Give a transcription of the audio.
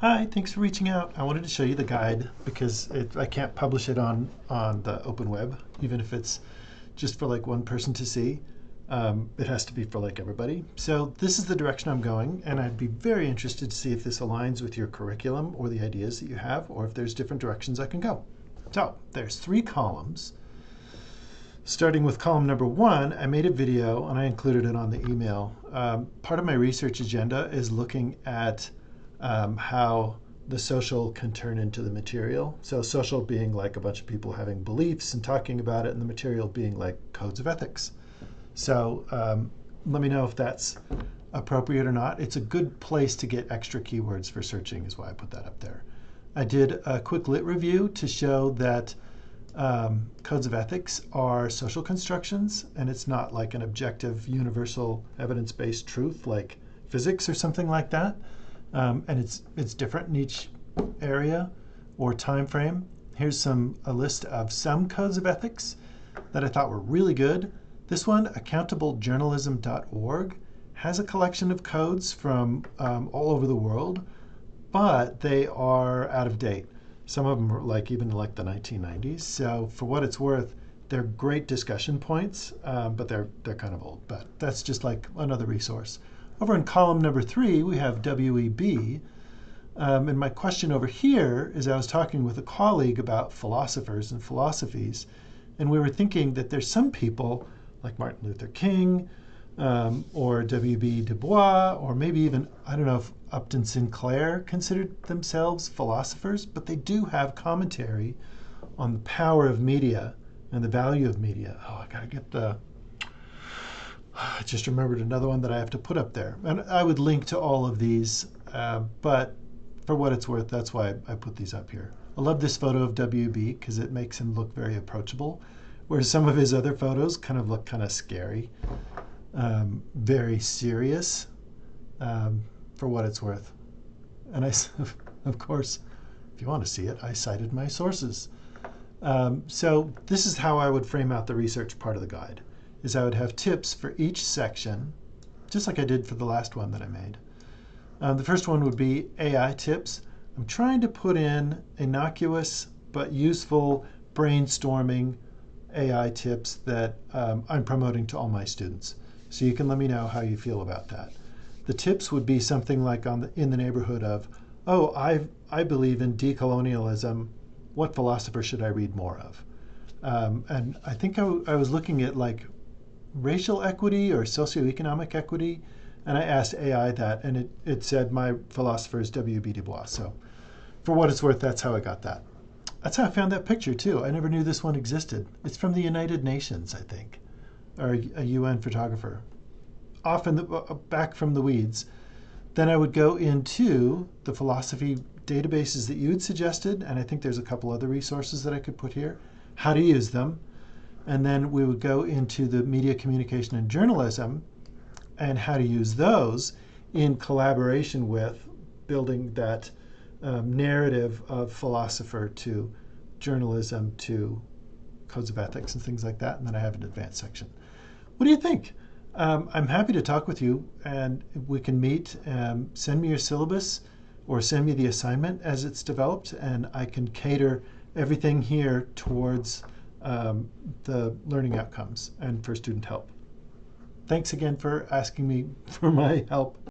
Hi, thanks for reaching out. I wanted to show you the guide because I can't publish it on the open web, even if it's just for like one person to see. It has to be for like everybody. So this is the direction I'm going, and I'd be very interested to see if this aligns with your curriculum or the ideas that you have, or if there's different directions I can go. So there's 3 columns. Starting with column number 1, I made a video and I included it on the email. Part of my research agenda is looking at how the social can turn into the material. So social being like a bunch of people having beliefs and talking about it, and the material being like codes of ethics. So let me know if that's appropriate or not. It's a good place to get extra keywords for searching is why I put that up there. I did a quick lit review to show that codes of ethics are social constructions, and it's not like an objective, universal, evidence-based truth like physics or something like that. And it's different in each area or time frame. Here's a list of some codes of ethics that I thought were really good. This one, accountablejournalism.org, has a collection of codes from all over the world, but they are out of date. Some of them are like even like the 1990s. So for what it's worth, they're great discussion points, but they're kind of old. But that's just like another resource. Over in column number 3, we have WEB. And my question over here is I was talking with a colleague about philosophers and philosophies, and we were thinking that there's some people like Martin Luther King or W.B. Du Bois, or maybe even, I don't know if Upton Sinclair considered themselves philosophers, but they do have commentary on the power of media and the value of media. Oh, I gotta get I just remembered another one that I have to put up there. And I would link to all of these, but for what it's worth, that's why I put these up here. I love this photo of WB because it makes him look very approachable, whereas some of his other photos kind of look kind of scary, very serious, for what it's worth. And of course, if you want to see it, I cited my sources. So this is how I would frame out the research part of the guide. Is I would have tips for each section, just like I did for the last one that I made. The first one would be AI tips. I'm trying to put in innocuous but useful brainstorming AI tips that I'm promoting to all my students. So you can let me know how you feel about that. The tips would be something like in the neighborhood of, oh, I believe in decolonialism. What philosopher should I read more of? And I think I was looking at like racial equity or socioeconomic equity, and I asked AI that, and it said my philosopher is W.B. Du Bois. So for what it's worth, that's how I got that. That's how I found that picture too. I never knew this one existed. It's from the United Nations, I think, or a UN photographer. Back from the weeds. Then I would go into the philosophy databases that you had suggested, and I think there's a couple other resources that I could put here, how to use them. And then we would go into the media communication and journalism and how to use those in collaboration with building that narrative of philosopher to journalism to codes of ethics and things like that. And then I have an advanced section. What do you think? I'm happy to talk with you, and we can meet. Send me your syllabus or send me the assignment as it's developed, and I can cater everything here towards the learning outcomes and for student help. Thanks again for asking me for my help.